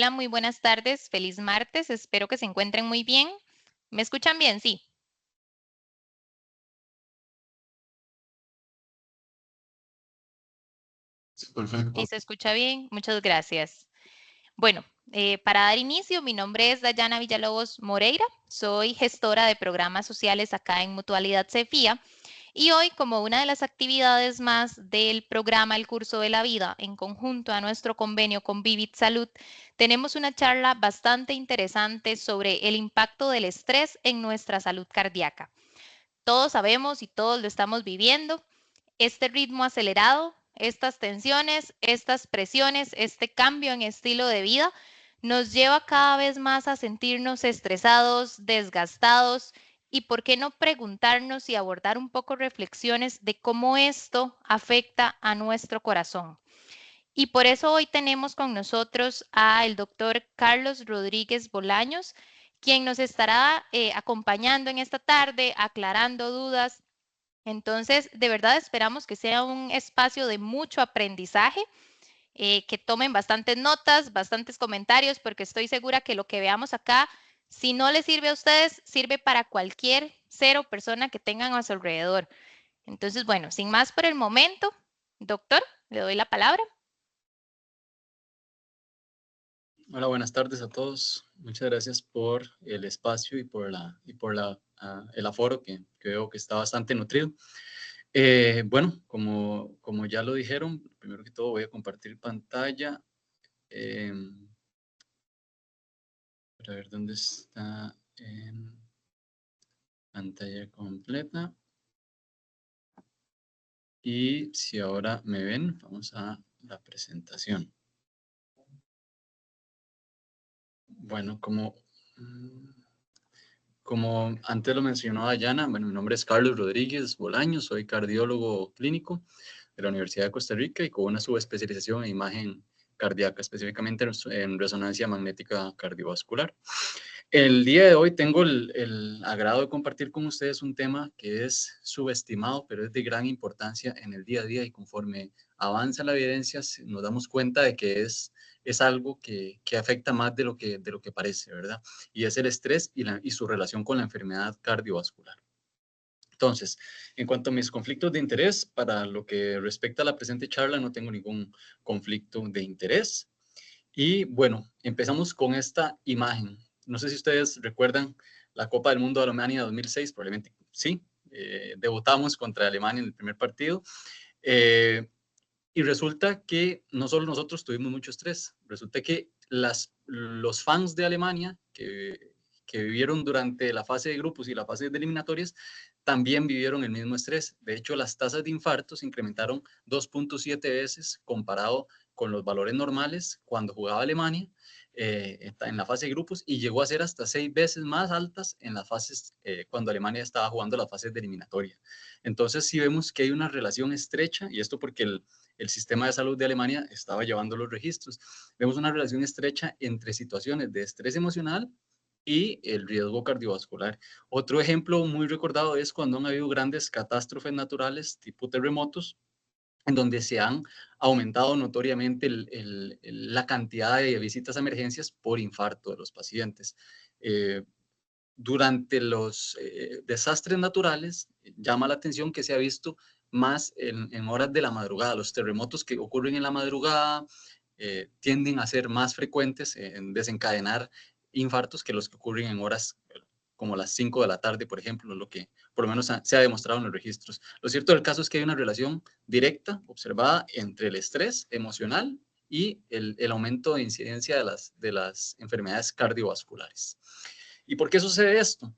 Hola, muy buenas tardes. Feliz martes. Espero que se encuentren muy bien. ¿Me escuchan bien? Sí. Sí, Perfecto. se escucha bien. Muchas gracias. Bueno, para dar inicio, mi nombre es Dayana Villalobos Moreira. Soy gestora de programas sociales acá en Mutualidad Cefía. Y hoy, como una de las actividades más del programa El Curso de la Vida, en conjunto a nuestro convenio con Vivit Salud, tenemos una charla bastante interesante sobre el impacto del estrés en nuestra salud cardíaca. Todos sabemos y todos lo estamos viviendo, este ritmo acelerado, estas tensiones, estas presiones, este cambio en estilo de vida nos lleva cada vez más a sentirnos estresados, desgastados y por qué no preguntarnos y abordar un poco reflexiones de cómo esto afecta a nuestro corazón. Y por eso hoy tenemos con nosotros al doctor Carlos Rodríguez Bolaños, quien nos estará acompañando en esta tarde, aclarando dudas. Entonces, de verdad esperamos que sea un espacio de mucho aprendizaje, que tomen bastantes notas, bastantes comentarios, porque estoy segura que lo que veamos acá, si no les sirve a ustedes, sirve para cualquier ser o persona que tengan a su alrededor. Entonces, bueno, sin más por el momento, doctor, le doy la palabra. Hola, buenas tardes a todos. Muchas gracias por el espacio y por el aforo que veo que está bastante nutrido. Bueno, como ya lo dijeron, primero que todo voy a compartir pantalla para ver dónde está en pantalla completa. Y si ahora me ven, vamos a la presentación. Bueno, como antes lo mencionó Dayana, bueno, mi nombre es Carlos Rodríguez Bolaños, soy cardiólogo clínico de la Universidad de Costa Rica y con una subespecialización en imagen cardíaca, específicamente en resonancia magnética cardiovascular. El día de hoy tengo el agrado de compartir con ustedes un tema que es subestimado, pero es de gran importancia en el día a día y conforme avanza la evidencia nos damos cuenta de que es algo que afecta más de lo que parece, ¿verdad? Y es el estrés y su relación con la enfermedad cardiovascular. Entonces, en cuanto a mis conflictos de interés, para lo que respecta a la presente charla, no tengo ningún conflicto de interés. Y bueno, empezamos con esta imagen. No sé si ustedes recuerdan la Copa del Mundo de Alemania 2006, probablemente sí. Debutamos contra Alemania en el primer partido. Y resulta que no solo nosotros tuvimos mucho estrés, resulta que los fans de Alemania que vivieron durante la fase de grupos y la fase de eliminatorias también vivieron el mismo estrés. De hecho, las tasas de infartos se incrementaron 2.7 veces comparado con los valores normales cuando jugaba Alemania en la fase de grupos y llegó a ser hasta 6 veces más altas en las fases cuando Alemania estaba jugando las fases de eliminatoria. Entonces sí vemos que hay una relación estrecha y esto porque el sistema de salud de Alemania estaba llevando los registros. Vemos una relación estrecha entre situaciones de estrés emocional y el riesgo cardiovascular. Otro ejemplo muy recordado es cuando han habido grandes catástrofes naturales tipo terremotos, en donde se han aumentado notoriamente la cantidad de visitas a emergencias por infarto de los pacientes. Durante los desastres naturales, llama la atención que se ha visto más en horas de la madrugada. Los terremotos que ocurren en la madrugada tienden a ser más frecuentes en desencadenar infartos que los que ocurren en horas como las 5 de la tarde, por ejemplo, lo que por lo menos se ha demostrado en los registros. Lo cierto del caso es que hay una relación directa observada entre el estrés emocional y el aumento de incidencia de las enfermedades cardiovasculares. ¿Y por qué sucede esto?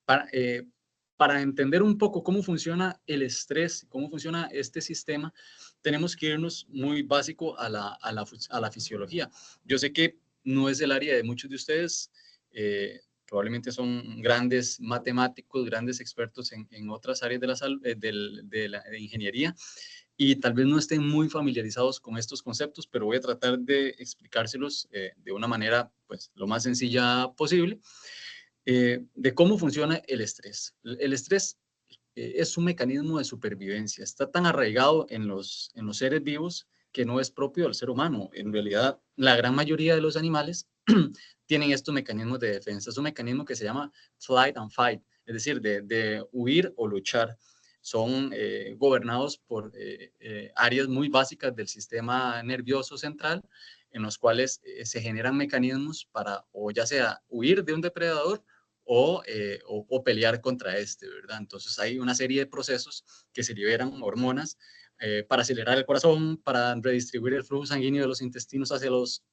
Para entender un poco cómo funciona el estrés, cómo funciona este sistema, tenemos que irnos muy básico a la fisiología. Yo sé que no es el área de muchos de ustedes, probablemente son grandes matemáticos, grandes expertos en otras áreas de ingeniería y tal vez no estén muy familiarizados con estos conceptos, pero voy a tratar de explicárselos de una manera pues, lo más sencilla posible. De cómo funciona el estrés. El estrés es un mecanismo de supervivencia, está tan arraigado en los seres vivos que no es propio del ser humano. En realidad, la gran mayoría de los animales tienen estos mecanismos de defensa. Es un mecanismo que se llama flight and fight, es decir, de huir o luchar. Son gobernados por áreas muy básicas del sistema nervioso central, en los cuales se generan mecanismos para, o ya sea huir de un depredador o pelear contra este, ¿verdad? Entonces hay una serie de procesos que se liberan hormonas para acelerar el corazón, para redistribuir el flujo sanguíneo de los intestinos hacia los,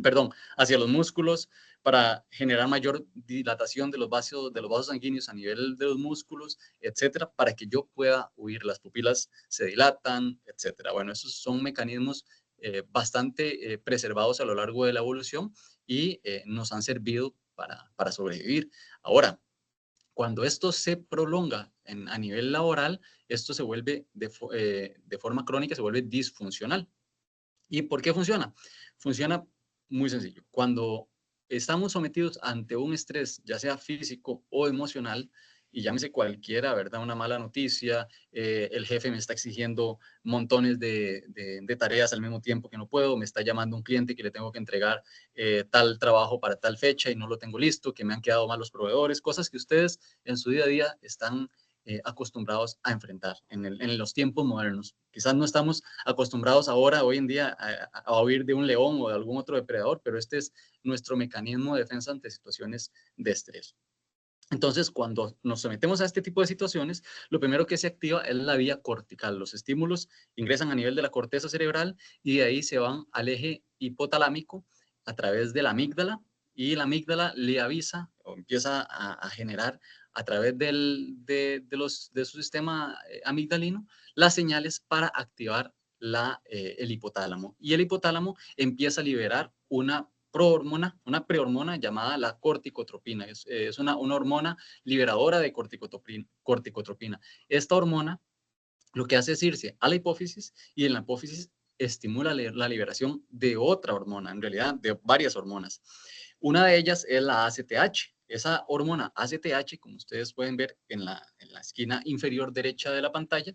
perdón, hacia los músculos, para generar mayor dilatación de los vasos sanguíneos a nivel de los músculos, etcétera, para que yo pueda huir. Las pupilas se dilatan, etcétera. Bueno, esos son mecanismos bastante preservados a lo largo de la evolución y nos han servido para sobrevivir. Ahora, cuando esto se prolonga a nivel laboral, esto se vuelve de forma crónica, se vuelve disfuncional. ¿Y por qué funciona? Funciona muy sencillo. Cuando estamos sometidos ante un estrés, ya sea físico o emocional, y llámese cualquiera, ¿verdad? Una mala noticia, el jefe me está exigiendo montones de tareas al mismo tiempo que no puedo, me está llamando un cliente que le tengo que entregar tal trabajo para tal fecha y no lo tengo listo, que me han quedado mal los proveedores, cosas que ustedes en su día a día están acostumbrados a enfrentar en los tiempos modernos. Quizás no estamos acostumbrados ahora, hoy en día, a huir de un león o de algún otro depredador, pero este es nuestro mecanismo de defensa ante situaciones de estrés. Entonces, cuando nos sometemos a este tipo de situaciones, lo primero que se activa es la vía cortical. Los estímulos ingresan a nivel de la corteza cerebral y de ahí se van al eje hipotalámico a través de la amígdala, y la amígdala le avisa o empieza a generar a través de su sistema amigdalino las señales para activar el hipotálamo. Y el hipotálamo empieza a liberar una prehormona llamada la corticotropina. Es una hormona liberadora de corticotropina. Esta hormona lo que hace es irse a la hipófisis y en la hipófisis estimula la liberación de otra hormona, en realidad de varias hormonas. Una de ellas es la ACTH. Esa hormona ACTH, como ustedes pueden ver en la esquina inferior derecha de la pantalla,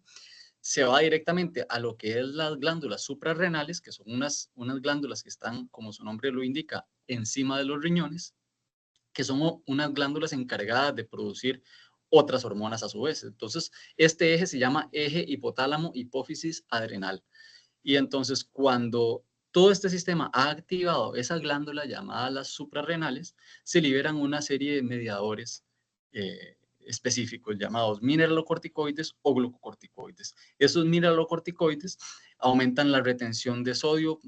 se va directamente a lo que es las glándulas suprarrenales, que son unas glándulas que están, como su nombre lo indica, encima de los riñones, que son unas glándulas encargadas de producir otras hormonas a su vez. Entonces, este eje se llama eje hipotálamo hipófisis adrenal. Y entonces, cuando todo este sistema ha activado esa glándula llamada las suprarrenales, se liberan una serie de mediadores específicos llamados mineralocorticoides o glucocorticoides. Esos mineralocorticoides aumentan la retención de sodio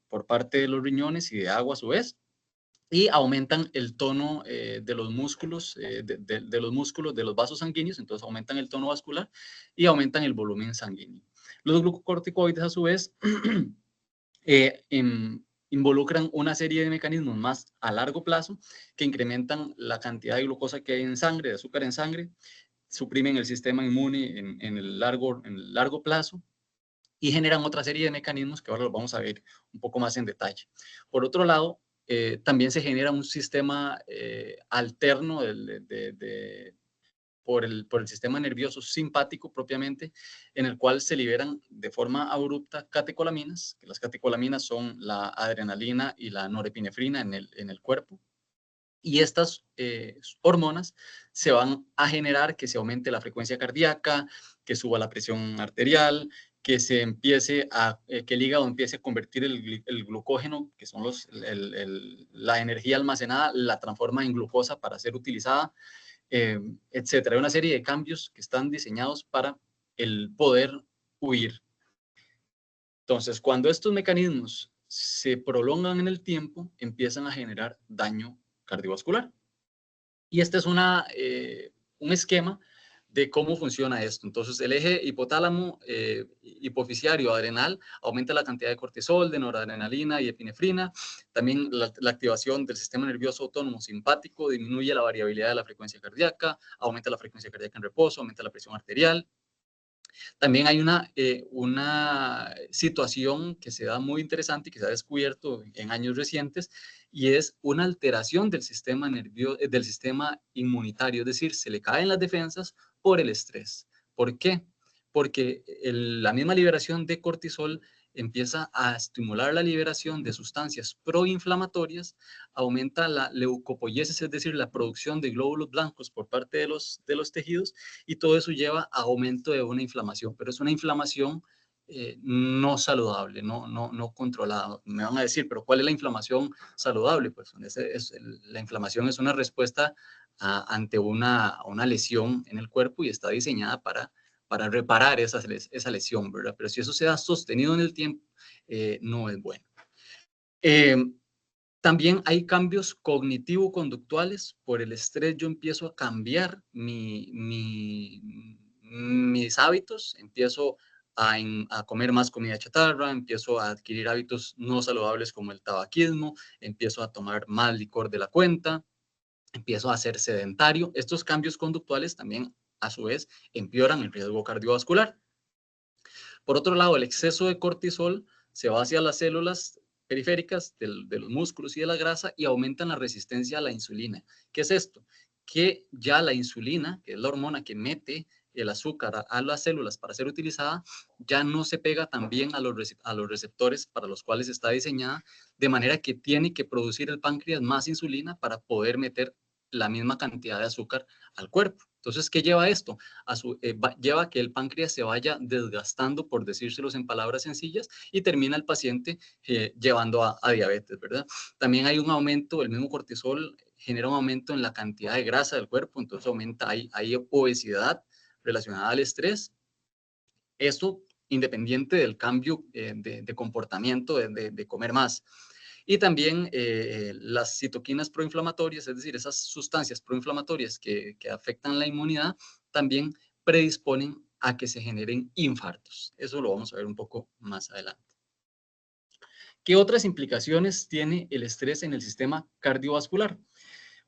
por parte de los riñones y de agua a su vez, y aumentan el tono de los músculos, de los músculos de los vasos sanguíneos, entonces aumentan el tono vascular y aumentan el volumen sanguíneo. Los glucocorticoides, a su vez, involucran una serie de mecanismos más a largo plazo que incrementan la cantidad de glucosa que hay en sangre, de azúcar en sangre, suprimen el sistema inmune en el largo plazo y generan otra serie de mecanismos que ahora los vamos a ver un poco más en detalle. Por otro lado, también se genera un sistema alterno por el sistema nervioso simpático propiamente, en el cual se liberan de forma abrupta catecolaminas, que las catecolaminas son la adrenalina y la norepinefrina en el cuerpo. Y estas hormonas se van a generar que se aumente la frecuencia cardíaca, que suba la presión arterial, que que el hígado empiece a convertir el glucógeno, que son la energía almacenada, la transforma en glucosa para ser utilizada, etcétera. Hay una serie de cambios que están diseñados para el poder huir. Entonces, cuando estos mecanismos se prolongan en el tiempo, empiezan a generar daño cardiovascular. Y este es un esquema de cómo funciona esto. Entonces, el eje hipotálamo hipoficiario adrenal aumenta la cantidad de cortisol, de noradrenalina y epinefrina. También la activación del sistema nervioso autónomo simpático disminuye la variabilidad de la frecuencia cardíaca, aumenta la frecuencia cardíaca en reposo, aumenta la presión arterial. También hay una situación que se da muy interesante y que se ha descubierto en años recientes, y es una alteración del sistema del sistema inmunitario, es decir, se le caen las defensas por el estrés. ¿Por qué? Porque la misma liberación de cortisol empieza a estimular la liberación de sustancias proinflamatorias, aumenta la leucopoiesis, es decir, la producción de glóbulos blancos por parte de los tejidos, y todo eso lleva a aumento de una inflamación, pero es una inflamación no saludable, no controlada. Me van a decir, pero ¿cuál es la inflamación saludable? Pues la inflamación es una respuesta ante una lesión en el cuerpo y está diseñada para reparar esa lesión, ¿verdad? Pero si eso se da sostenido en el tiempo, no es bueno. También hay cambios cognitivo-conductuales. Por el estrés yo empiezo a cambiar mis hábitos, empiezo a comer más comida chatarra, empiezo a adquirir hábitos no saludables como el tabaquismo, empiezo a tomar más licor de la cuenta, empiezo a ser sedentario. Estos cambios conductuales también, a su vez, empeoran el riesgo cardiovascular. Por otro lado, el exceso de cortisol se va hacia las células periféricas de los músculos y de la grasa y aumentan la resistencia a la insulina. ¿Qué es esto? Que ya la insulina, que es la hormona que mete el azúcar a las células para ser utilizada, ya no se pega tan bien a los receptores para los cuales está diseñada, de manera que tiene que producir el páncreas más insulina para poder meter la misma cantidad de azúcar al cuerpo. Entonces, ¿qué lleva esto? Lleva a que el páncreas se vaya desgastando, por decírselos en palabras sencillas, y termina el paciente llevando a diabetes, ¿verdad? También hay un aumento, el mismo cortisol genera un aumento en la cantidad de grasa del cuerpo, entonces hay obesidad relacionada al estrés. Eso independiente del cambio de comportamiento, de comer más. Y también las citoquinas proinflamatorias, es decir, esas sustancias proinflamatorias que afectan la inmunidad, también predisponen a que se generen infartos. Eso lo vamos a ver un poco más adelante. ¿Qué otras implicaciones tiene el estrés en el sistema cardiovascular?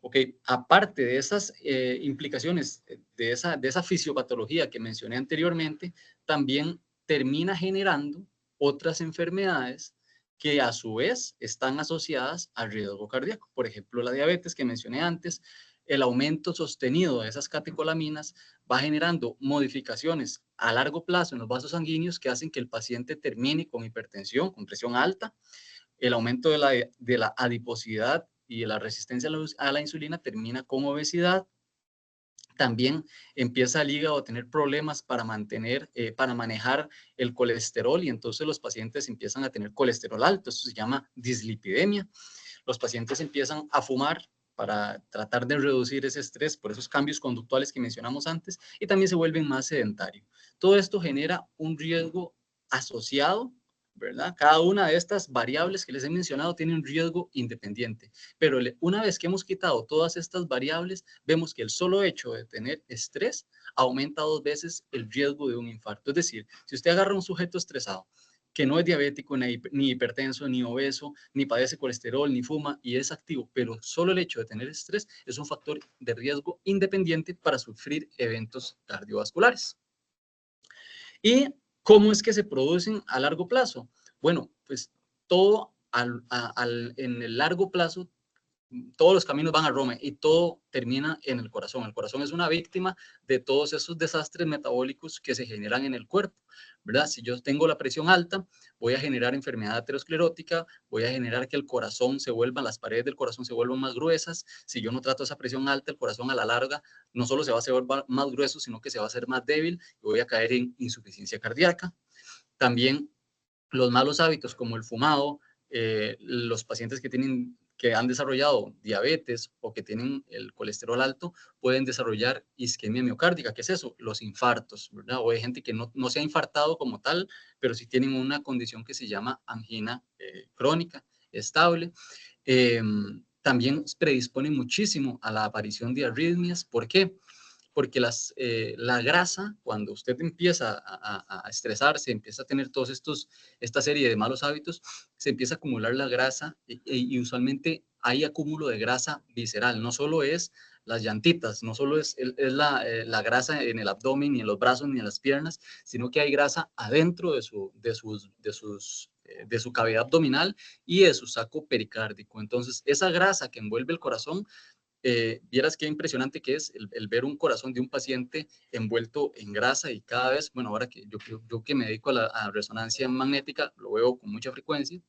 Ok, aparte de esas implicaciones, de esa fisiopatología que mencioné anteriormente, también termina generando otras enfermedades que a su vez están asociadas al riesgo cardíaco. Por ejemplo, la diabetes que mencioné antes, el aumento sostenido de esas catecolaminas va generando modificaciones a largo plazo en los vasos sanguíneos que hacen que el paciente termine con hipertensión, con presión alta. El aumento de la adiposidad y de la resistencia a la insulina termina con obesidad. También empieza el hígado a tener problemas para manejar el colesterol, y entonces los pacientes empiezan a tener colesterol alto. Eso se llama dislipidemia. Los pacientes empiezan a fumar para tratar de reducir ese estrés por esos cambios conductuales que mencionamos antes, y también se vuelven más sedentarios. Todo esto genera un riesgo asociado, ¿verdad? Cada una de estas variables que les he mencionado tiene un riesgo independiente, pero una vez que hemos quitado todas estas variables, vemos que el solo hecho de tener estrés aumenta 2 veces el riesgo de un infarto. Es decir, si usted agarra a un sujeto estresado que no es diabético, ni hipertenso, ni obeso, ni padece colesterol, ni fuma y es activo, pero solo el hecho de tener estrés es un factor de riesgo independiente para sufrir eventos cardiovasculares. ¿Y cómo es que se producen a largo plazo? Bueno, pues todo en el largo plazo, todos los caminos van a Roma y todo termina en el corazón. El corazón es una víctima de todos esos desastres metabólicos que se generan en el cuerpo, ¿verdad? Si yo tengo la presión alta, voy a generar enfermedad aterosclerótica, voy a generar que el corazón las paredes del corazón se vuelvan más gruesas. Si yo no trato esa presión alta, el corazón a la larga no solo se va a hacer más grueso, sino que se va a hacer más débil y voy a caer en insuficiencia cardíaca. También los malos hábitos como el fumado, los pacientes que han desarrollado diabetes o que tienen el colesterol alto pueden desarrollar isquemia miocárdica. ¿Qué es eso? Los infartos, ¿verdad? O hay gente que no se ha infartado como tal, pero sí tienen una condición que se llama angina crónica estable. También predispone muchísimo a la aparición de arritmias. ¿Por qué? Porque la grasa, cuando usted empieza a estresarse, empieza a tener esta serie de malos hábitos, se empieza a acumular la grasa y usualmente hay acúmulo de grasa visceral. No solo es las llantitas, no solo es la grasa en el abdomen, ni en los brazos, ni en las piernas, sino que hay grasa adentro de su cavidad abdominal y de su saco pericárdico. Entonces, esa grasa que envuelve el corazón vieras qué impresionante que es el ver un corazón de un paciente envuelto en grasa y cada vez, bueno, ahora que yo que me dedico a resonancia magnética, lo veo con mucha frecuencia,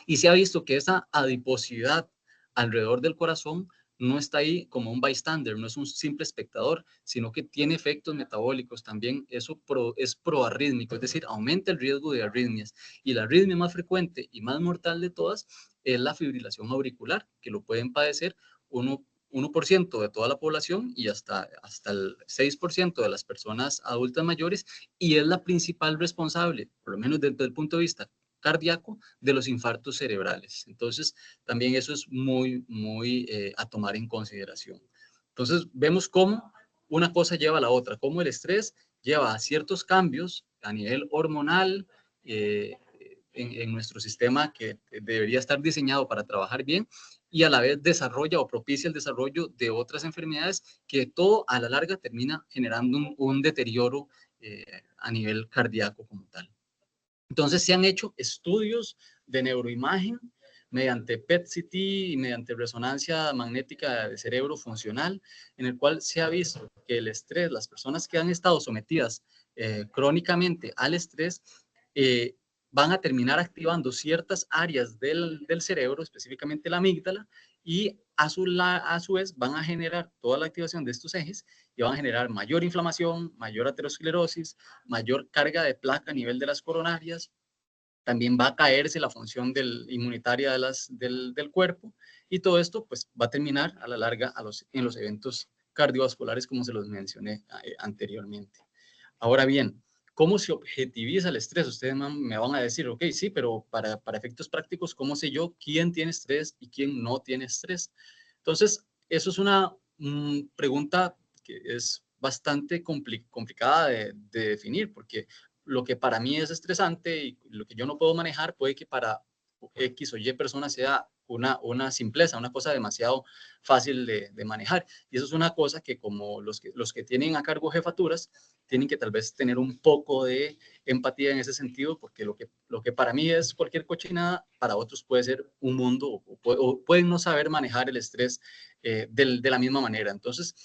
y se ha visto que esa adiposidad alrededor del corazón no está ahí como un bystander, no es un simple espectador, sino que tiene efectos metabólicos también. Eso es proarrítmico, es decir, aumenta el riesgo de arritmias. Y la arritmia más frecuente y más mortal de todas es la fibrilación auricular, que lo pueden padecer 1% de toda la población y hasta el 6% de las personas adultas mayores, y es la principal responsable, por lo menos desde el punto de vista cardíaco, de los infartos cerebrales. Entonces, también eso es muy a tomar en consideración. Entonces, vemos cómo una cosa lleva a la otra, cómo el estrés lleva a ciertos cambios a nivel hormonal en nuestro sistema que debería estar diseñado para trabajar bien, y a la vez desarrolla o propicia el desarrollo de otras enfermedades que todo a la larga termina generando un deterioro a nivel cardíaco como tal. Entonces se han hecho estudios de neuroimagen mediante PET-CT y mediante resonancia magnética de cerebro funcional, en el cual se ha visto que el estrés, las personas que han estado sometidas crónicamente al estrés, eh, van a terminar activando ciertas áreas del cerebro, específicamente la amígdala, y a su vez van a generar toda la activación de estos ejes y van a generar mayor inflamación, mayor aterosclerosis, mayor carga de placa a nivel de las coronarias. También va a caerse la función inmunitaria del cuerpo, y todo esto pues va a terminar a la larga en los eventos cardiovasculares como se los mencioné anteriormente. Ahora bien, ¿cómo se objetiviza el estrés? Ustedes me van a decir, ok, sí, pero para efectos prácticos, ¿cómo sé yo quién tiene estrés y quién no tiene estrés? Entonces, eso es una pregunta que es bastante complicada de definir, porque lo que para mí es estresante y lo que yo no puedo manejar puede que para X o Y persona sea una simpleza, una cosa demasiado fácil de manejar. Y eso es una cosa que como los que tienen a cargo jefaturas tienen que tal vez tener un poco de empatía en ese sentido, porque lo que para mí es cualquier cochinada, para otros puede ser un mundo, o pueden no saber manejar el estrés de la misma manera. Entonces,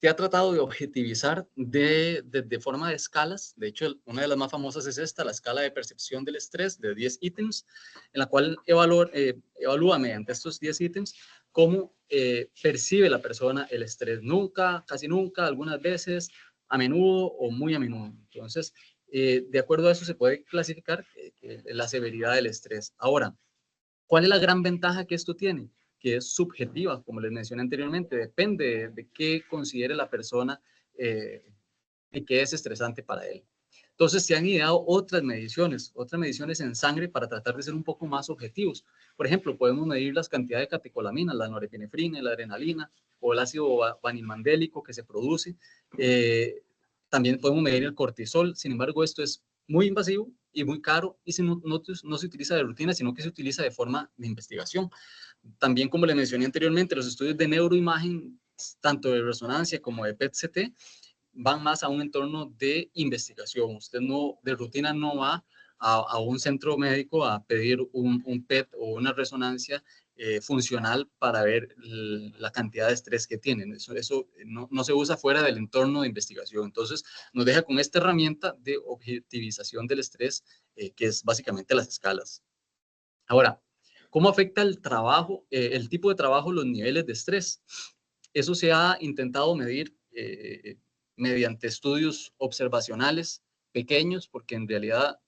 se ha tratado de objetivizar de forma de escalas. De hecho, una de las más famosas es esta, la escala de percepción del estrés de 10 ítems, en la cual evalúa mediante estos 10 ítems cómo percibe la persona el estrés. Nunca, casi nunca, algunas veces, a menudo o muy a menudo. Entonces, de acuerdo a eso se puede clasificar la severidad del estrés. Ahora, ¿cuál es la gran ventaja que esto tiene? Que es subjetiva, como les mencioné anteriormente, depende de qué considere la persona y qué es estresante para él. Entonces se han ideado otras mediciones en sangre para tratar de ser un poco más objetivos. Por ejemplo, podemos medir las cantidades de catecolaminas, la norepinefrina, la adrenalina o el ácido vanilmandélico que se produce. También podemos medir el cortisol. Sin embargo, esto es muy invasivo y muy caro, y no se utiliza de rutina, sino que se utiliza de forma de investigación. También, como le mencioné anteriormente, los estudios de neuroimagen, tanto de resonancia como de PET-CT, van más a un entorno de investigación. Usted de rutina no va a un centro médico a pedir un PET o una resonancia funcional para ver la cantidad de estrés que tienen. Eso no se usa fuera del entorno de investigación. Entonces, nos deja con esta herramienta de objetivización del estrés, que es básicamente las escalas. Ahora, ¿cómo afecta el trabajo, el tipo de trabajo, los niveles de estrés? Eso se ha intentado medir mediante estudios observacionales pequeños, porque en realidad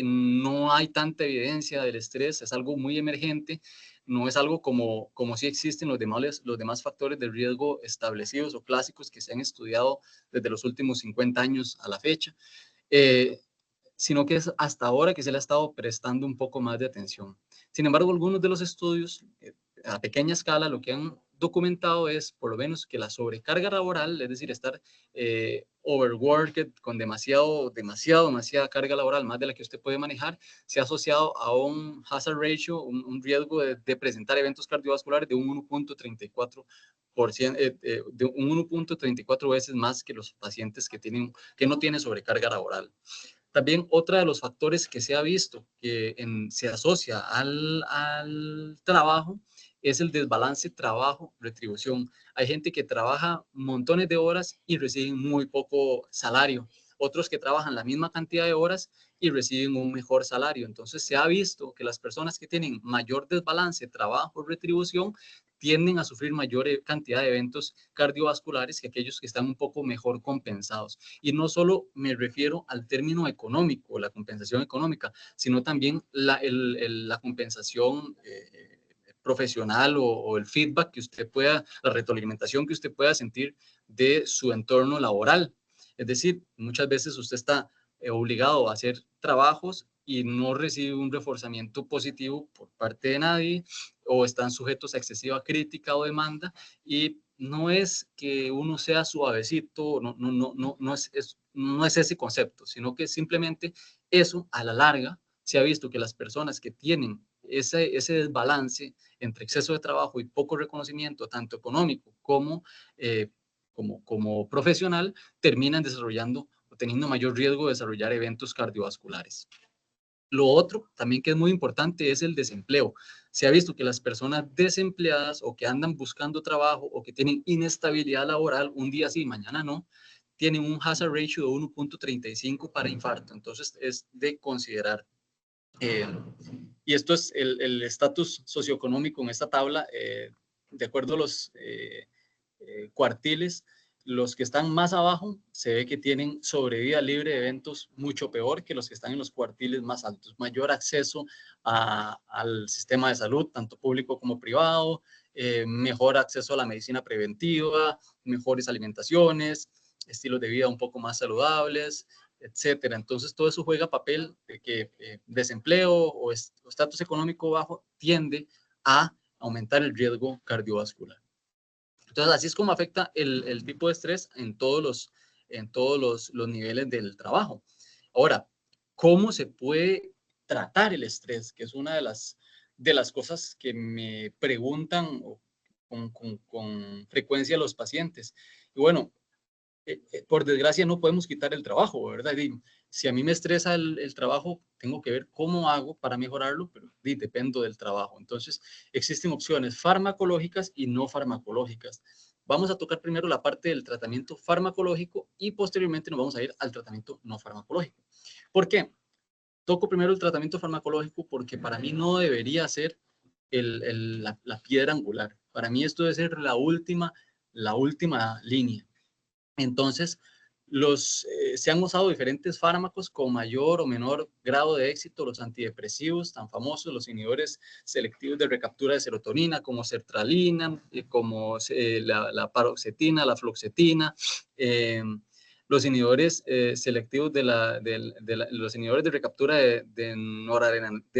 no hay tanta evidencia del estrés, es algo muy emergente, no es algo como si existen los demás factores de riesgo establecidos o clásicos que se han estudiado desde los últimos 50 años a la fecha. Sino que es hasta ahora que se le ha estado prestando un poco más de atención. Sin embargo, algunos de los estudios a pequeña escala lo que han documentado es por lo menos que la sobrecarga laboral, es decir, estar overworked con demasiada carga laboral, más de la que usted puede manejar, se ha asociado a un hazard ratio, un riesgo de presentar eventos cardiovasculares de un 1.34%, de un 1.34 veces más que los pacientes que no tienen sobrecarga laboral. También otro de los factores que se ha visto que se asocia al trabajo es el desbalance trabajo-retribución. Hay gente que trabaja montones de horas y reciben muy poco salario. Otros que trabajan la misma cantidad de horas y reciben un mejor salario. Entonces se ha visto que las personas que tienen mayor desbalance trabajo-retribución tienden a sufrir mayor cantidad de eventos cardiovasculares que aquellos que están un poco mejor compensados. Y no solo me refiero al término económico, la compensación económica, sino también la compensación profesional o el feedback que usted pueda, la retroalimentación que usted pueda sentir de su entorno laboral. Es decir, muchas veces usted está obligado a hacer trabajos y no recibe un reforzamiento positivo por parte de nadie, o están sujetos a excesiva crítica o demanda, y no es que uno sea suavecito, no es ese concepto, sino que simplemente eso a la larga se ha visto que las personas que tienen ese desbalance entre exceso de trabajo y poco reconocimiento, tanto económico como profesional, terminan desarrollando o teniendo mayor riesgo de desarrollar eventos cardiovasculares. Lo otro también que es muy importante es el desempleo. Se ha visto que las personas desempleadas o que andan buscando trabajo o que tienen inestabilidad laboral, un día sí, mañana no, tienen un hazard ratio de 1.35 para infarto. Entonces es de considerar. Y esto es el estatus socioeconómico en esta tabla, de acuerdo a los cuartiles. Los que están más abajo se ve que tienen sobrevida libre de eventos mucho peor que los que están en los cuartiles más altos. Mayor acceso al sistema de salud, tanto público como privado, mejor acceso a la medicina preventiva, mejores alimentaciones, estilos de vida un poco más saludables, etcétera. Entonces, todo eso juega papel de que desempleo o estatus económico bajo tiende a aumentar el riesgo cardiovascular. Entonces, así es como afecta el tipo de estrés en todos los niveles del trabajo. Ahora, ¿cómo se puede tratar el estrés? Que es una de las cosas que me preguntan con frecuencia los pacientes. Y bueno, por desgracia no podemos quitar el trabajo, ¿verdad? Y si a mí me estresa el trabajo, tengo que ver cómo hago para mejorarlo, pero dependo del trabajo. Entonces, existen opciones farmacológicas y no farmacológicas. Vamos a tocar primero la parte del tratamiento farmacológico y posteriormente nos vamos a ir al tratamiento no farmacológico. ¿Por qué? Toco primero el tratamiento farmacológico porque para mí no debería ser la piedra angular. Para mí esto debe ser la última línea. Entonces, se han usado diferentes fármacos con mayor o menor grado de éxito, los antidepresivos tan famosos, los inhibidores selectivos de recaptura de serotonina, como sertralina, como la paroxetina, la fluoxetina, los inhibidores selectivos los inhibidores de recaptura de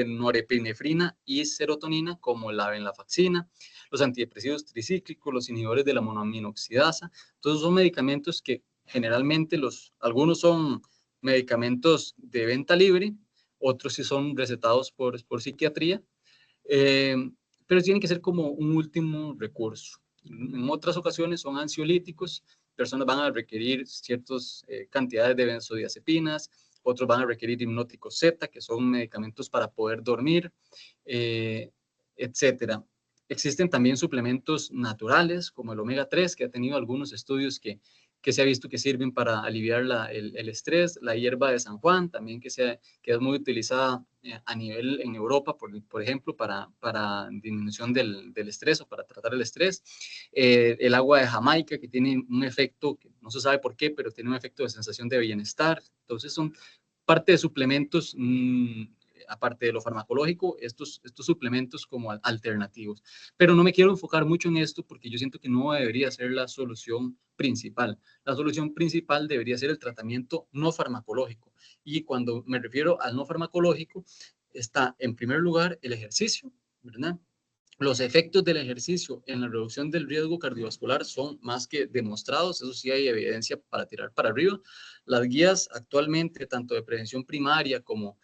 norepinefrina y serotonina, como la venlafaxina, los antidepresivos tricíclicos, los inhibidores de la monoaminoxidasa. Entonces son medicamentos que generalmente algunos son medicamentos de venta libre, otros sí son recetados por psiquiatría, pero tienen que ser como un último recurso. En otras ocasiones son ansiolíticos, personas van a requerir ciertas cantidades de benzodiazepinas, otros van a requerir hipnóticos Z, que son medicamentos para poder dormir, etcétera. Existen también suplementos naturales, como el omega 3, que ha tenido algunos estudios que se ha visto que sirven para aliviar el estrés. La hierba de San Juan, también que es muy utilizada a nivel en Europa, por ejemplo, para disminución del estrés o para tratar el estrés. El agua de Jamaica, que tiene un efecto, que no se sabe por qué, pero tiene un efecto de sensación de bienestar. Entonces son parte de suplementos, aparte de lo farmacológico, estos suplementos como alternativos. Pero no me quiero enfocar mucho en esto porque yo siento que no debería ser la solución principal. La solución principal debería ser el tratamiento no farmacológico. Y cuando me refiero al no farmacológico, está en primer lugar el ejercicio, ¿verdad? Los efectos del ejercicio en la reducción del riesgo cardiovascular son más que demostrados, eso sí hay evidencia para tirar para arriba. Las guías actualmente, tanto de prevención primaria como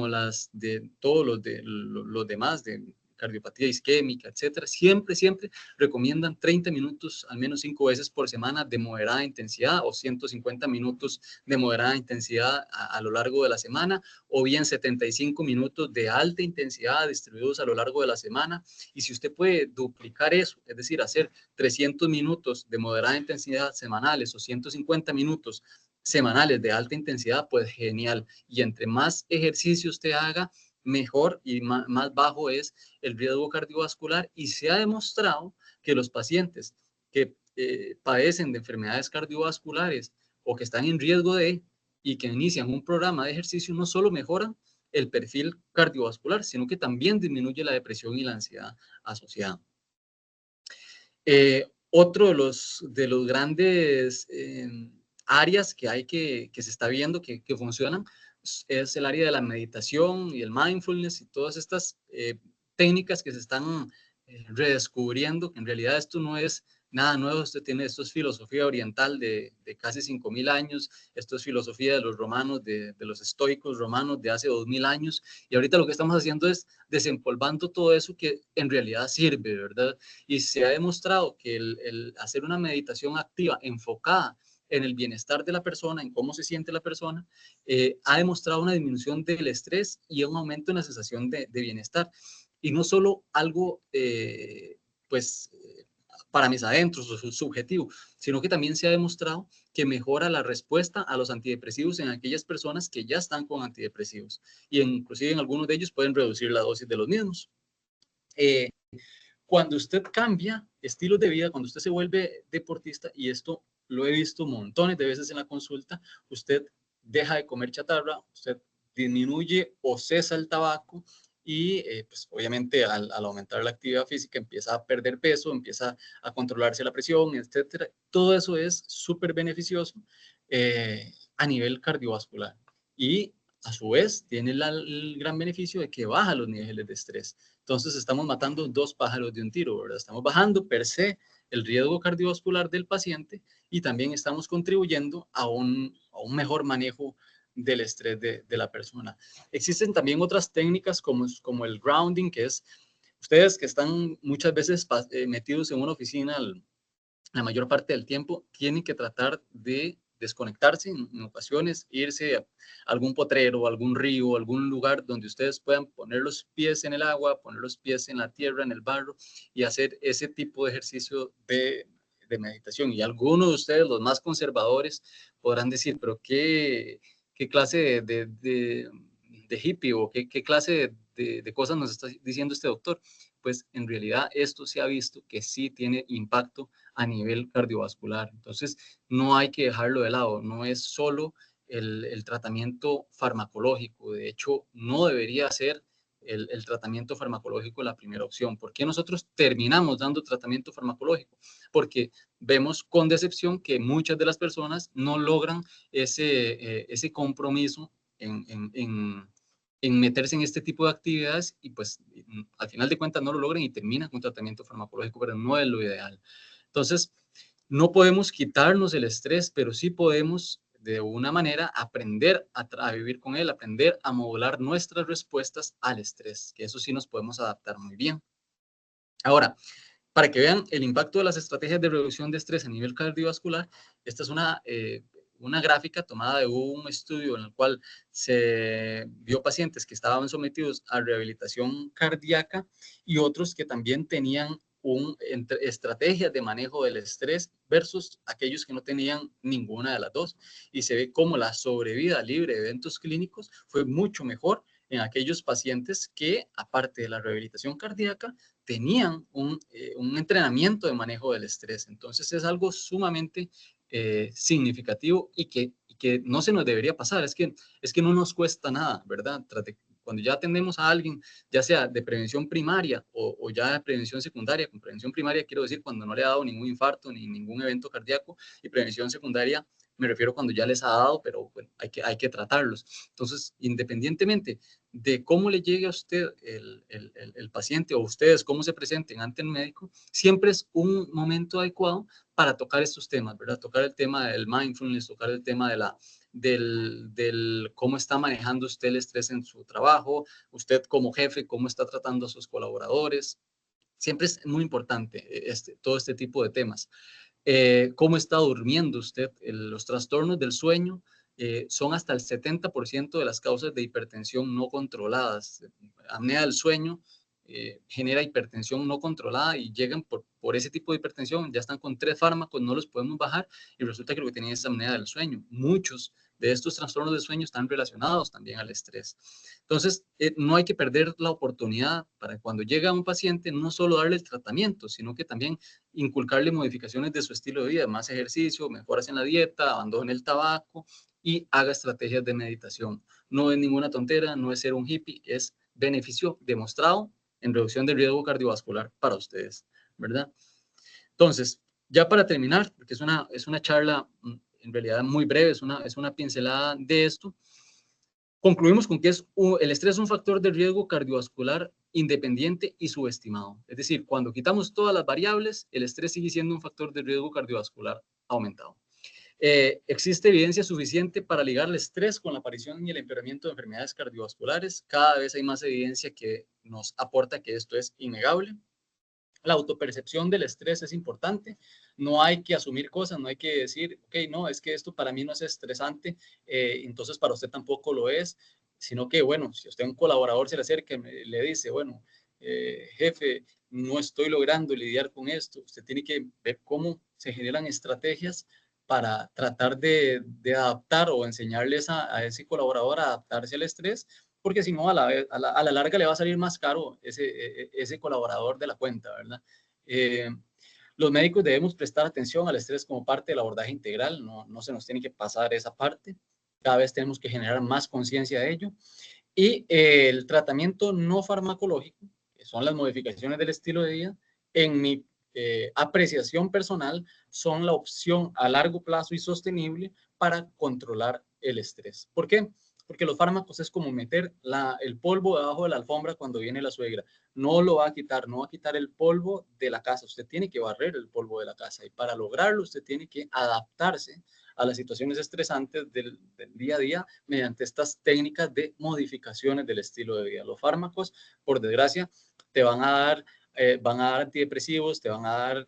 las de todos los demás, de cardiopatía isquémica, etcétera, siempre, siempre recomiendan 30 minutos, al menos 5 veces por semana de moderada intensidad o 150 minutos de moderada intensidad a lo largo de la semana, o bien 75 minutos de alta intensidad distribuidos a lo largo de la semana. Y si usted puede duplicar eso, es decir, hacer 300 minutos de moderada intensidad semanales o 150 minutos semanales de alta intensidad, pues genial. Y entre más ejercicio usted haga, mejor y más bajo es el riesgo cardiovascular. Y se ha demostrado que los pacientes que padecen de enfermedades cardiovasculares o que están en riesgo de y que inician un programa de ejercicio no solo mejoran el perfil cardiovascular, sino que también disminuye la depresión y la ansiedad asociada. Otro de los grandes áreas que hay que se está viendo que funcionan es el área de la meditación y el mindfulness y todas estas técnicas que se están redescubriendo, que en realidad esto no es nada nuevo, esto es filosofía oriental de casi 5.000 años, esto es filosofía de los romanos, de los estoicos romanos de hace 2.000 años, y ahorita lo que estamos haciendo es desempolvando todo eso que en realidad sirve, ¿verdad? Y se ha demostrado que el hacer una meditación activa enfocada en el bienestar de la persona, en cómo se siente la persona, ha demostrado una disminución del estrés y un aumento en la sensación de bienestar. Y no solo algo, pues, para mis adentros o subjetivo, sino que también se ha demostrado que mejora la respuesta a los antidepresivos en aquellas personas que ya están con antidepresivos. Y inclusive en algunos de ellos pueden reducir la dosis de los mismos. Cuando usted cambia estilos de vida, cuando usted se vuelve deportista, y esto lo he visto montones de veces en la consulta, usted deja de comer chatarra, usted disminuye o cesa el tabaco y pues obviamente al aumentar la actividad física empieza a perder peso, empieza a controlarse la presión, etcétera. Todo eso es súper beneficioso a nivel cardiovascular y a su vez tiene el gran beneficio de que baja los niveles de estrés. Entonces estamos matando dos pájaros de un tiro, ¿verdad? Estamos bajando per se el riesgo cardiovascular del paciente y también estamos contribuyendo a un mejor manejo del estrés de la persona. Existen también otras técnicas como el grounding, que es ustedes que están muchas veces metidos en una oficina la mayor parte del tiempo, tienen que tratar de desconectarse en ocasiones, irse a algún potrero, algún río, algún lugar donde ustedes puedan poner los pies en el agua, poner los pies en la tierra, en el barro y hacer ese tipo de ejercicio de meditación. Y algunos de ustedes, los más conservadores, podrán decir, pero ¿qué clase de hippie o qué clase de cosas nos está diciendo este doctor? Pues en realidad esto se ha visto que sí tiene impacto a nivel cardiovascular. Entonces, no hay que dejarlo de lado, no es solo el tratamiento farmacológico, de hecho, no debería ser el tratamiento farmacológico la primera opción. ¿Por qué nosotros terminamos dando tratamiento farmacológico? Porque vemos con decepción que muchas de las personas no logran ese compromiso en meterse en este tipo de actividades y pues al final de cuentas no lo logran y terminan con tratamiento farmacológico, pero no es lo ideal. Entonces, no podemos quitarnos el estrés, pero sí podemos de una manera aprender a vivir con él, aprender a modular nuestras respuestas al estrés, que eso sí nos podemos adaptar muy bien. Ahora, para que vean el impacto de las estrategias de reducción de estrés a nivel cardiovascular, esta es una gráfica tomada de un estudio en el cual se vio pacientes que estaban sometidos a rehabilitación cardíaca y otros que también tenían estrategias de manejo del estrés versus aquellos que no tenían ninguna de las dos. Y se ve cómo la sobrevida libre de eventos clínicos fue mucho mejor en aquellos pacientes que, aparte de la rehabilitación cardíaca, tenían un entrenamiento de manejo del estrés. Entonces es algo sumamente significativo y que no se nos debería pasar. Es que no nos cuesta nada, ¿verdad? Cuando ya atendemos a alguien, ya sea de prevención primaria o ya de prevención secundaria, con prevención primaria quiero decir cuando no le ha dado ningún infarto ni ningún evento cardíaco, y prevención secundaria me refiero cuando ya les ha dado, pero bueno, hay que tratarlos. Entonces, independientemente de cómo le llegue a usted el paciente o ustedes cómo se presenten ante el médico, siempre es un momento adecuado para tocar estos temas, ¿verdad? Tocar el tema del mindfulness, tocar el tema del cómo está manejando usted el estrés en su trabajo, usted como jefe, cómo está tratando a sus colaboradores. Siempre es muy importante todo este tipo de temas. ¿Cómo está durmiendo usted? Los trastornos del sueño son hasta el 70% de las causas de hipertensión no controladas. Apnea del sueño genera hipertensión no controlada y llegan por ese tipo de hipertensión, ya están con 3 fármacos, no los podemos bajar y resulta que lo que tienen es apnea del sueño. Muchos de estos trastornos del sueño están relacionados también al estrés. Entonces, no hay que perder la oportunidad para cuando llega un paciente, no solo darle el tratamiento, sino que también inculcarle modificaciones de su estilo de vida, más ejercicio, mejoras en la dieta, abandone el tabaco y haga estrategias de meditación. No es ninguna tontera, no es ser un hippie, es beneficio demostrado en reducción del riesgo cardiovascular para ustedes, ¿verdad? Entonces, ya para terminar, porque es una charla en realidad muy breve, es una pincelada de esto, concluimos con que el estrés es un factor de riesgo cardiovascular independiente y subestimado. Es decir, cuando quitamos todas las variables, el estrés sigue siendo un factor de riesgo cardiovascular aumentado. Existe evidencia suficiente para ligar el estrés con la aparición y el empeoramiento de enfermedades cardiovasculares. Cada vez hay más evidencia que nos aporta que esto es innegable. La autopercepción del estrés es importante. No hay que asumir cosas, no hay que decir, ok, no, es que esto para mí no es estresante, entonces para usted tampoco lo es, sino que, bueno, si usted a un colaborador se le acerca y le dice, bueno, jefe, no estoy logrando lidiar con esto, usted tiene que ver cómo se generan estrategias para tratar de adaptar o enseñarles a ese colaborador a adaptarse al estrés, porque si no, a la larga le va a salir más caro ese colaborador de la cuenta, ¿verdad? Eh, los médicos debemos prestar atención al estrés como parte del abordaje integral, no se nos tiene que pasar esa parte, cada vez tenemos que generar más conciencia de ello. Y el tratamiento no farmacológico, que son las modificaciones del estilo de vida, en mi apreciación personal, son la opción a largo plazo y sostenible para controlar el estrés. ¿Por qué? Porque los fármacos es como meter el polvo debajo de la alfombra cuando viene la suegra. No lo va a quitar, no va a quitar el polvo de la casa. Usted tiene que barrer el polvo de la casa y para lograrlo usted tiene que adaptarse a las situaciones estresantes del día a día mediante estas técnicas de modificaciones del estilo de vida. Los fármacos, por desgracia, te van a dar antidepresivos, te van a dar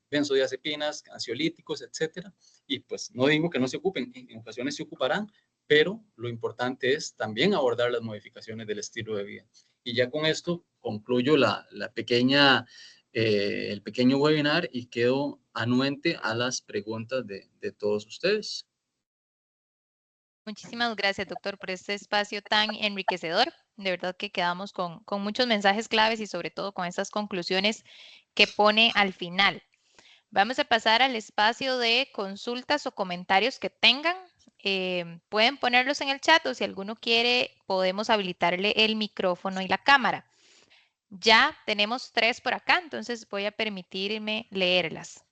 benzodiazepinas, ansiolíticos, etcétera. Y pues no digo que no se ocupen, en ocasiones se ocuparán, pero lo importante es también abordar las modificaciones del estilo de vida. Y ya con esto concluyo el pequeño webinar y quedo anuente a las preguntas de todos ustedes. Muchísimas gracias, doctor, por este espacio tan enriquecedor. De verdad que quedamos con muchos mensajes claves y sobre todo con estas conclusiones que pone al final. Vamos a pasar al espacio de consultas o comentarios que tengan. Pueden ponerlos en el chat o si alguno quiere, podemos habilitarle el micrófono y la cámara. Ya tenemos 3 por acá, entonces voy a permitirme leerlas.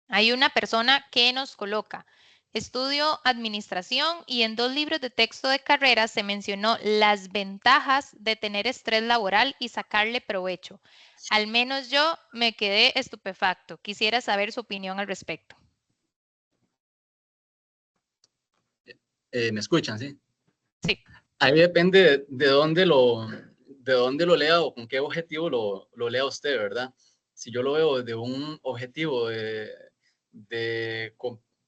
Hay una persona que nos coloca, estudio administración y en 2 libros de texto de carrera se mencionó las ventajas de tener estrés laboral y sacarle provecho. Al menos yo me quedé estupefacto. Quisiera saber su opinión al respecto. ¿Me escuchan, sí? Sí. Ahí depende de dónde lo lea o con qué objetivo lo lea usted, ¿verdad? Si yo lo veo desde un objetivo de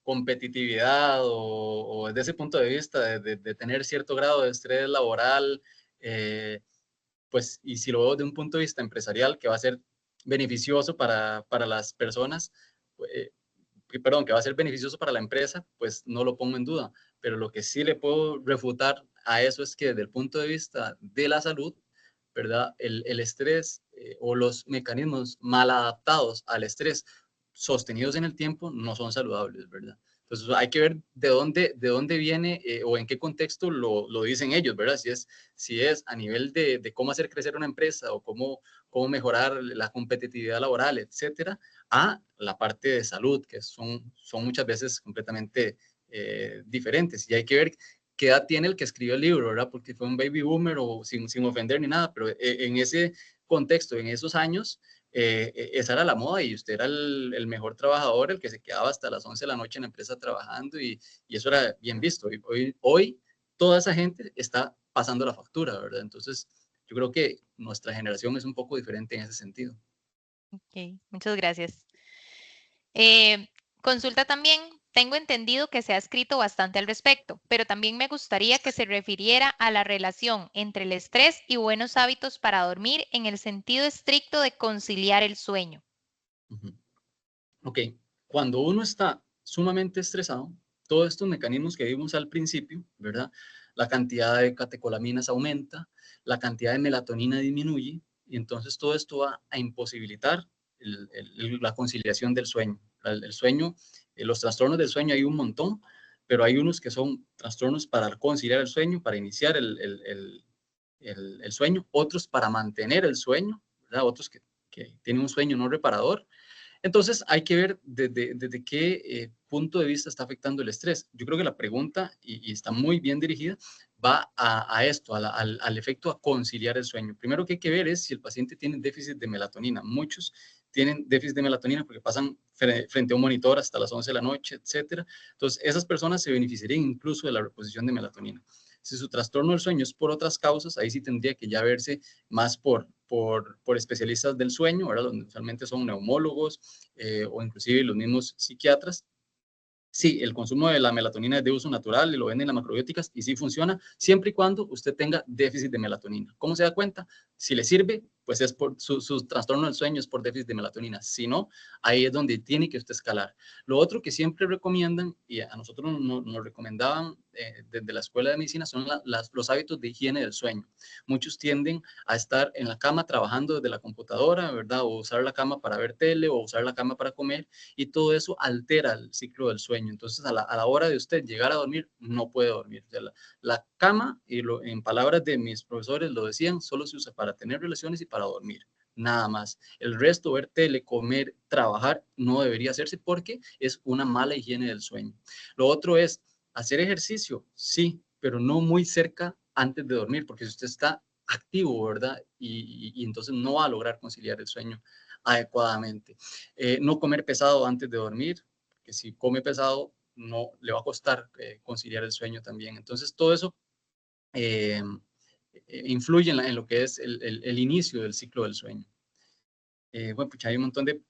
competitividad o desde ese punto de vista de tener cierto grado de estrés laboral, pues, y si lo veo de un punto de vista empresarial que va a ser beneficioso para las personas, perdón, que va a ser beneficioso para la empresa, pues no lo pongo en duda. Pero lo que sí le puedo refutar a eso es que desde el punto de vista de la salud, ¿verdad? El estrés o los mecanismos mal adaptados al estrés sostenidos en el tiempo no son saludables, ¿verdad? Entonces hay que ver de dónde viene o en qué contexto lo dicen ellos, ¿verdad? Si es a nivel de cómo hacer crecer una empresa o cómo mejorar la competitividad laboral, etcétera, a la parte de salud, que son muchas veces completamente diferentes. Y hay que ver qué edad tiene el que escribió el libro, ¿verdad? Porque fue un baby boomer o sin ofender ni nada, pero en ese contexto, en esos años, esa era la moda y usted era el mejor trabajador, el que se quedaba hasta las 11 de la noche en la empresa trabajando y eso era bien visto. Y hoy toda esa gente está pasando la factura, ¿verdad? Entonces, yo creo que nuestra generación es un poco diferente en ese sentido. Ok, muchas gracias. Eh, consulta también, tengo entendido que se ha escrito bastante al respecto, pero también me gustaría que se refiriera a la relación entre el estrés y buenos hábitos para dormir en el sentido estricto de conciliar el sueño. Ujú. Ok, cuando uno está sumamente estresado, todos estos mecanismos que vimos al principio, ¿verdad? La cantidad de catecolaminas aumenta, la cantidad de melatonina disminuye, y entonces todo esto va a imposibilitar la conciliación del sueño. El sueño, los trastornos del sueño hay un montón, pero hay unos que son trastornos para conciliar el sueño, para iniciar el sueño, otros para mantener el sueño, ¿verdad? Otros que tienen un sueño no reparador. Entonces, hay que ver desde qué punto de vista está afectando el estrés. Yo creo que la pregunta, y está muy bien dirigida, va a esto, al efecto a conciliar el sueño. Primero que hay que ver es si el paciente tiene déficit de melatonina. Muchos tienen déficit de melatonina porque pasan frente a un monitor hasta las 11 de la noche, etcétera. Entonces, esas personas se beneficiarían incluso de la reposición de melatonina. Si su trastorno del sueño es por otras causas, ahí sí tendría que ya verse más por especialistas del sueño, ¿verdad? Donde usualmente son neumólogos o inclusive los mismos psiquiatras. Sí, el consumo de la melatonina es de uso natural y lo venden las macrobióticas y sí funciona siempre y cuando usted tenga déficit de melatonina. ¿Cómo se da cuenta? Si le sirve, pues es por su trastorno del sueño, es por déficit de melatonina. Si no, ahí es donde tiene que usted escalar. Lo otro que siempre recomiendan, y a nosotros nos recomendaban desde la escuela de medicina, son los hábitos de higiene del sueño. Muchos tienden a estar en la cama trabajando desde la computadora, ¿verdad? O usar la cama para ver tele o usar la cama para comer y todo eso altera el ciclo del sueño. Entonces, a la hora de usted llegar a dormir, no puede dormir. O sea, la cama, en palabras de mis profesores lo decían, solo se usa para tener relaciones y para dormir. Nada más. El resto, ver tele, comer, trabajar, no debería hacerse porque es una mala higiene del sueño. Lo otro es hacer ejercicio, sí, pero no muy cerca antes de dormir, porque si usted está activo, ¿verdad? Y entonces no va a lograr conciliar el sueño adecuadamente. No comer pesado antes de dormir, que si come pesado no le va a costar conciliar el sueño también. Entonces todo eso eh, influye en lo que es el inicio del ciclo del sueño. Bueno, pues hay un montón de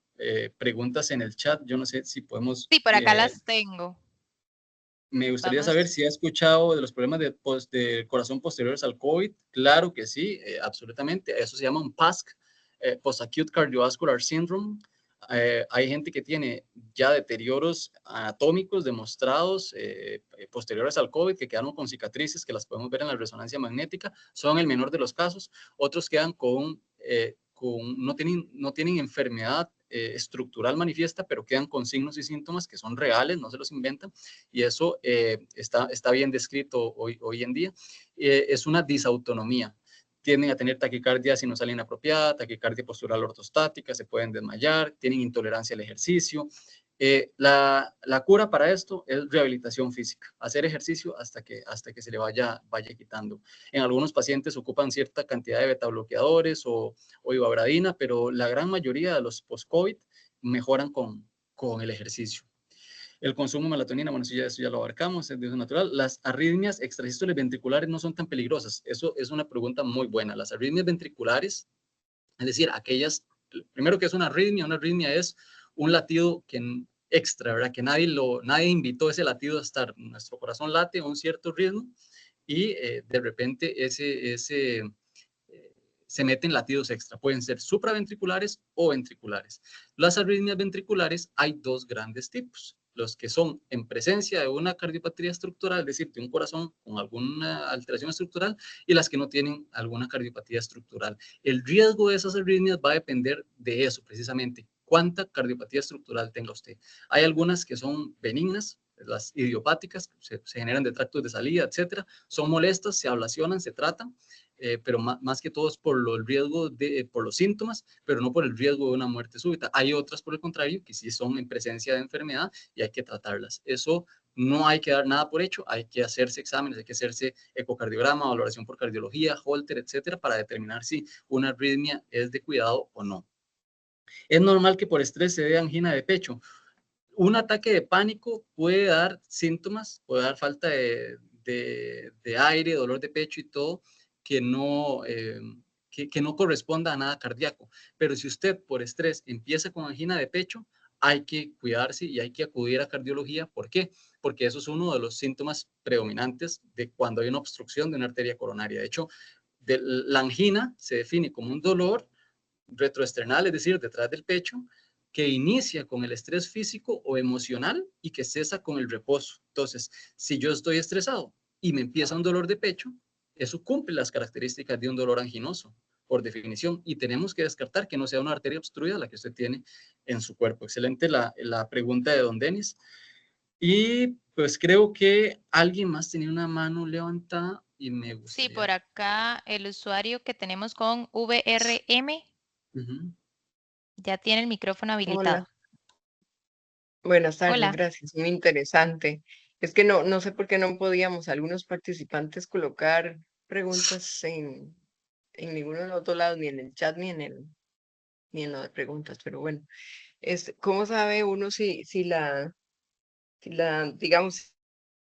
preguntas en el chat. Yo no sé si podemos... Sí, por acá las tengo. Me gustaría saber Vamos. si ha escuchado de los problemas de corazón posteriores al COVID. Claro que sí, absolutamente. Eso se llama un PASC, Post-Acute Cardiovascular Syndrome. Hay gente que tiene ya deterioros anatómicos demostrados posteriores al COVID, que quedaron con cicatrices que las podemos ver en la resonancia magnética. Son el menor de los casos. Otros quedan no tienen enfermedad estructural manifiesta, pero quedan con signos y síntomas que son reales, no se los inventan, y eso está bien descrito hoy en día. Es una disautonomía. Tienden a tener taquicardia sinusal inapropiada, taquicardia postural ortostática, se pueden desmayar, tienen intolerancia al ejercicio. La cura para esto es rehabilitación física, hacer ejercicio hasta que se le vaya quitando. En algunos pacientes ocupan cierta cantidad de betabloqueadores o ivabradina, pero la gran mayoría de los post-COVID mejoran con el ejercicio. El consumo de melatonina, bueno, eso ya lo abarcamos, es de uso natural. Las arritmias extrasístoles ventriculares no son tan peligrosas. Eso es una pregunta muy buena. Las arritmias ventriculares, es decir, aquellas, primero que es una arritmia es un latido extra, ¿verdad? Que nadie invitó ese latido a estar. Nuestro corazón late a un cierto ritmo y de repente se meten latidos extra. Pueden ser supraventriculares o ventriculares. Las arritmias ventriculares hay dos grandes tipos. Los que son en presencia de una cardiopatía estructural, es decir, de un corazón con alguna alteración estructural, y las que no tienen alguna cardiopatía estructural. El riesgo de esas arritmias va a depender de eso, precisamente, cuánta cardiopatía estructural tenga usted. Hay algunas que son benignas, las idiopáticas, se generan de tractos de salida, etcétera, son molestas, se ablacionan, se tratan, pero más que todo es por los riesgos, por los síntomas, pero no por el riesgo de una muerte súbita. Hay otras, por el contrario, que sí son en presencia de enfermedad y hay que tratarlas. Eso no hay que dar nada por hecho, hay que hacerse exámenes, hay que hacerse ecocardiograma, valoración por cardiología, Holter, etcétera, para determinar si una arritmia es de cuidado o no. Es normal que por estrés se dé angina de pecho. Un ataque de pánico puede dar síntomas, puede dar falta de aire, dolor de pecho y todo, que no, que no corresponda a nada cardíaco. Pero si usted por estrés empieza con angina de pecho, hay que cuidarse y hay que acudir a cardiología. ¿Por qué? Porque eso es uno de los síntomas predominantes de cuando hay una obstrucción de una arteria coronaria. De hecho, la angina se define como un dolor retroesternal, es decir, detrás del pecho, que inicia con el estrés físico o emocional y que cesa con el reposo. Entonces, si yo estoy estresado y me empieza un dolor de pecho, eso cumple las características de un dolor anginoso, por definición, y tenemos que descartar que no sea una arteria obstruida la que usted tiene en su cuerpo. Excelente la pregunta de don Denis. Y pues creo que alguien más tenía una mano levantada y me Sí, gustaría. por acá el usuario que tenemos con VRM ya tiene el micrófono Hola, habilitado. buenas tardes, Hola. gracias. Muy interesante. Es que no sé por qué no podíamos algunos participantes colocar preguntas en ninguno de los dos lados, ni en el chat, ni en lo de preguntas, pero bueno, ¿cómo sabe uno digamos,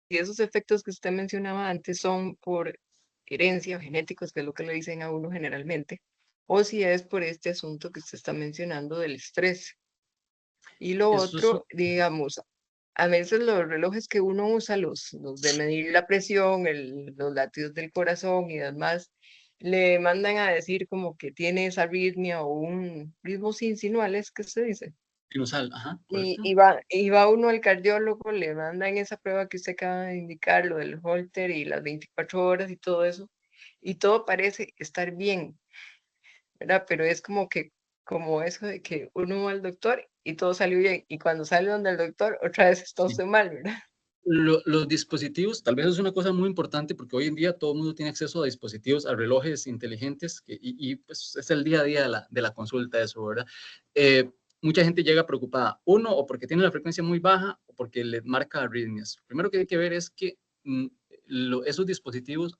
si esos efectos que usted mencionaba antes son por herencia o genéticos, que es lo que le dicen a uno generalmente, o si es por este asunto que usted está mencionando del estrés? Y lo Eso es otro, digamos, a veces los relojes que uno usa, los de medir la presión, los latidos del corazón y demás, le mandan a decir como que tiene esa arritmia o un ritmo sinual, es que se dice. sinusal, ajá, Y, correcto. y va, y va uno al cardiólogo, le mandan esa prueba que usted acaba de indicar, lo del Holter y las 24 horas y todo eso, y todo parece estar bien, ¿verdad? Pero es como eso de que uno va al doctor y todo salió bien, y cuando sale donde el doctor, otra vez está Sí. usted mal, ¿verdad? Los dispositivos, tal vez es una cosa muy importante porque hoy en día todo el mundo tiene acceso a dispositivos, a relojes inteligentes y pues es el día a día de la consulta de eso, ¿verdad? Mucha gente llega preocupada, uno, o porque tiene la frecuencia muy baja o porque le marca arritmias. Lo primero que hay que ver es que esos dispositivos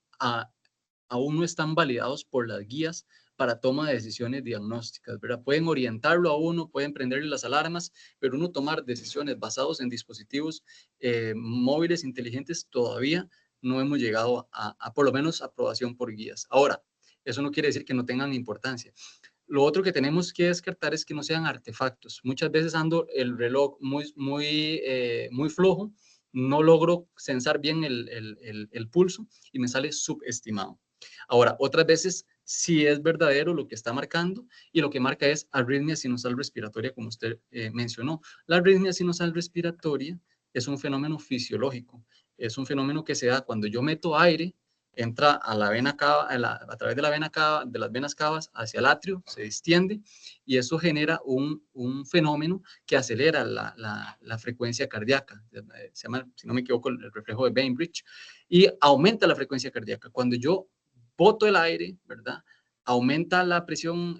aún no están validados por las guías para toma de decisiones diagnósticas, ¿verdad? Pueden orientarlo a uno, pueden prenderle las alarmas, pero uno tomar decisiones basadas en dispositivos móviles inteligentes todavía no hemos llegado a por lo menos aprobación por guías. Ahora, eso no quiere decir que no tengan importancia. Lo otro que tenemos que descartar es que no sean artefactos. Muchas veces ando el reloj muy flojo, no logro censar bien el pulso y me sale subestimado. Ahora, otras veces sí es verdadero lo que está marcando y lo que marca es arritmia sinusal respiratoria, como usted mencionó. La arritmia sinusal respiratoria es un fenómeno fisiológico, es un fenómeno que se da cuando yo meto aire, entra a la vena cava, a través de la vena cava, de las venas cavas hacia el atrio, se distiende y eso genera un fenómeno que acelera la frecuencia cardíaca. Se llama, si no me equivoco, el reflejo de Bainbridge y aumenta la frecuencia cardíaca. Cuando yo boto el aire, ¿verdad? Aumenta la presión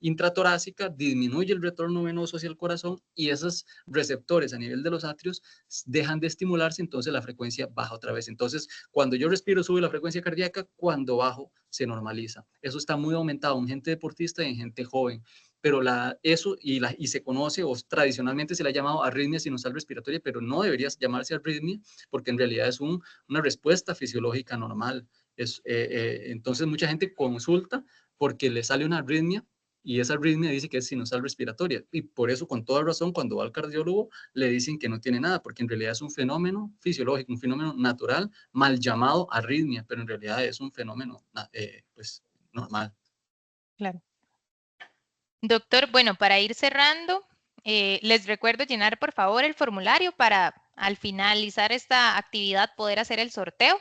intratorácica, disminuye el retorno venoso hacia el corazón y esos receptores a nivel de los atrios dejan de estimularse, entonces la frecuencia baja otra vez. Entonces, cuando yo respiro sube la frecuencia cardíaca, cuando bajo se normaliza. Eso está muy aumentado en gente deportista y en gente joven. Pero eso y se conoce o tradicionalmente se le ha llamado arritmia sinusal respiratoria, pero no debería llamarse arritmia porque en realidad es una respuesta fisiológica normal. Entonces mucha gente consulta porque le sale una arritmia y esa arritmia dice que es sinusal respiratoria. Y por eso, con toda razón, cuando va al cardiólogo, le dicen que no tiene nada, porque en realidad es un fenómeno fisiológico, un fenómeno natural, mal llamado arritmia, pero en realidad es un fenómeno pues, normal. Claro. Doctor, bueno, para ir cerrando, les recuerdo llenar por favor el formulario para al finalizar esta actividad poder hacer el sorteo.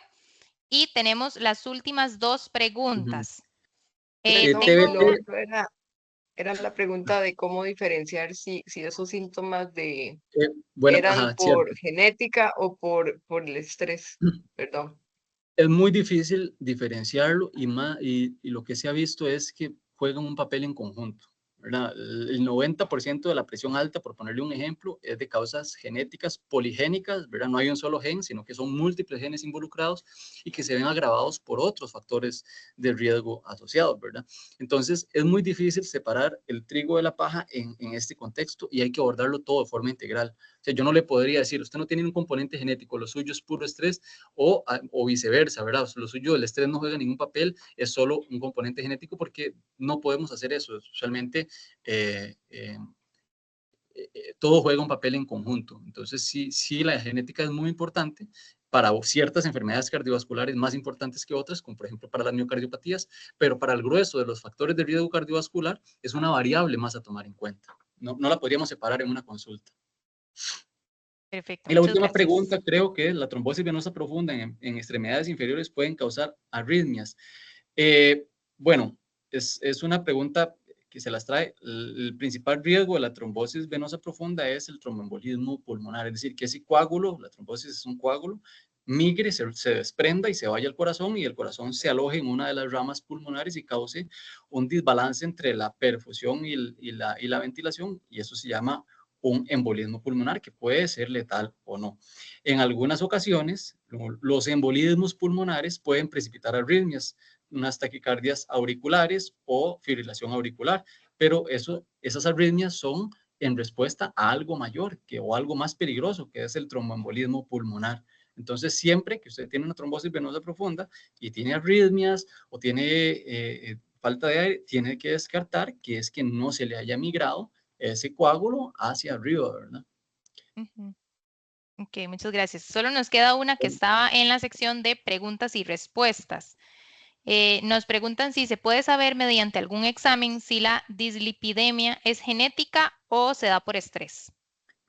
Y tenemos las últimas dos Uh -huh. preguntas. Perdón, Tengo lo un... otro era la pregunta de cómo diferenciar si esos síntomas bueno, eran ajá, cierto. por genética o por el estrés. Perdón. Es muy difícil diferenciarlo y lo que se ha visto es que juegan un papel en conjunto, ¿verdad? El 90% de la presión alta, por ponerle un ejemplo, es de causas genéticas poligénicas, ¿verdad? No hay un solo gen, sino que son múltiples genes involucrados y que se ven agravados por otros factores de riesgo asociados, ¿verdad? Entonces, es muy difícil separar el trigo de la paja en este contexto y hay que abordarlo todo de forma integral. O sea, yo no le podría decir, usted no tiene un componente genético, lo suyo es puro estrés, o viceversa, ¿verdad? Lo suyo, el estrés no juega ningún papel, es solo un componente genético porque no podemos hacer eso. Usualmente todo juega un papel en conjunto. Entonces, sí, la genética es muy importante para ciertas enfermedades cardiovasculares más importantes que otras, como por ejemplo para las miocardiopatías, pero para el grueso de los factores de riesgo cardiovascular es una variable más a tomar en cuenta. No la podríamos separar en una consulta. Perfecto, Y la muchas última gracias. pregunta, creo que es, ¿la trombosis venosa profunda en extremidades inferiores pueden causar arritmias? Bueno, es una pregunta que se las trae. El principal riesgo de la trombosis venosa profunda es el tromboembolismo pulmonar, es decir, que ese coágulo, la trombosis es un coágulo, migre, se desprenda y se vaya al corazón y el corazón se aloje en una de las ramas pulmonares y cause un desbalance entre la perfusión y la ventilación, y eso se llama un embolismo pulmonar que puede ser letal o no. En algunas ocasiones, los embolismos pulmonares pueden precipitar arritmias, unas taquicardias auriculares o fibrilación auricular, pero esas arritmias son en respuesta a algo mayor o algo más peligroso, que es el tromboembolismo pulmonar. Entonces, siempre que usted tiene una trombosis venosa profunda y tiene arritmias o tiene falta de aire, tiene que descartar que es que no se le haya migrado ese coágulo hacia arriba, ¿verdad? Ujú. Ok, muchas gracias. Solo nos queda una que estaba en la sección de preguntas y respuestas. Nos preguntan si se puede saber mediante algún examen si la dislipidemia es genética o se da por estrés.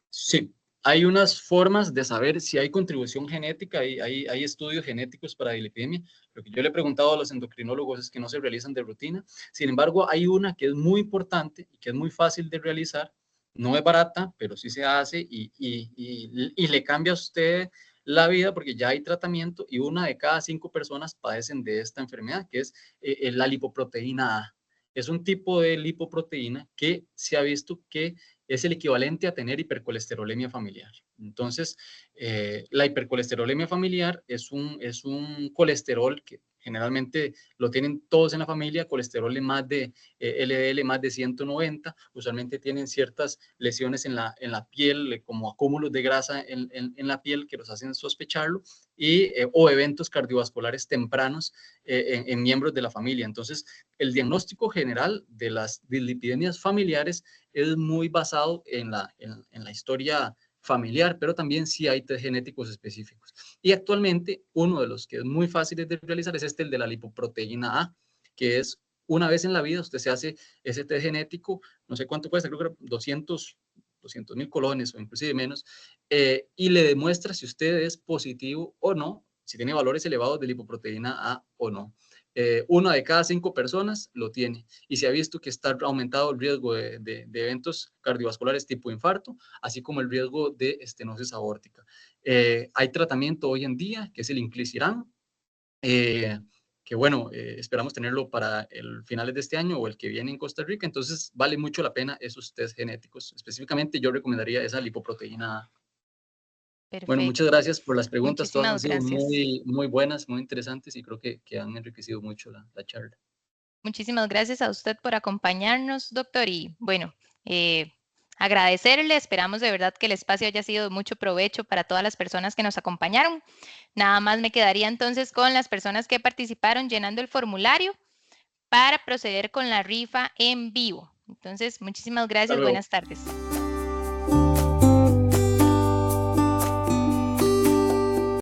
Sí, hay unas formas de saber si hay contribución genética, hay estudios genéticos para dislipidemia. Lo que yo le he preguntado a los endocrinólogos es que no se realizan de rutina. Sin embargo, hay una que es muy importante y que es muy fácil de realizar. No es barata, pero sí se hace y le cambia a usted la vida porque ya hay tratamiento y 1 de cada 5 personas padecen de esta enfermedad, que es la lipoproteína A. Es un tipo de lipoproteína que se ha visto que es el equivalente a tener hipercolesterolemia familiar. Entonces, la hipercolesterolemia familiar es un colesterol que generalmente lo tienen todos en la familia, colesterol de más de LDL más de 190, usualmente tienen ciertas lesiones en la piel, como acúmulos de grasa en la piel que los hacen sospecharlo, o eventos cardiovasculares tempranos en miembros de la familia. Entonces, el diagnóstico general de las dislipidemias familiares es muy basado en la historia familiar, pero también sí hay test genéticos específicos. Y actualmente uno de los que es muy fáciles de realizar es el de la lipoproteína A, que es una vez en la vida usted se hace ese test genético, no sé cuánto cuesta, creo que 200.000 colones o inclusive menos, y le demuestra si usted es positivo o no, si tiene valores elevados de lipoproteína A o no. 1 de cada 5 personas lo tiene y se ha visto que está aumentado el riesgo de eventos cardiovasculares tipo infarto, así como el riesgo de estenosis aórtica. Hay tratamiento hoy en día que es el inclisiran, que bueno, esperamos tenerlo para el finales de este año o el que viene en Costa Rica, entonces vale mucho la pena esos test genéticos. Específicamente yo recomendaría esa lipoproteína A. Bueno, muchas Perfecto. gracias por las preguntas, todas han Muchísimas sido gracias. muy, muy buenas, muy interesantes y creo que han enriquecido mucho la charla. Muchísimas gracias a usted por acompañarnos, doctor. Y bueno, agradecerle. Esperamos de verdad que el espacio haya sido de mucho provecho para todas las personas que nos acompañaron. Nada más me quedaría entonces con las personas que participaron llenando el formulario para proceder con la rifa en vivo. Entonces, muchísimas Hasta gracias. luego. Buenas tardes.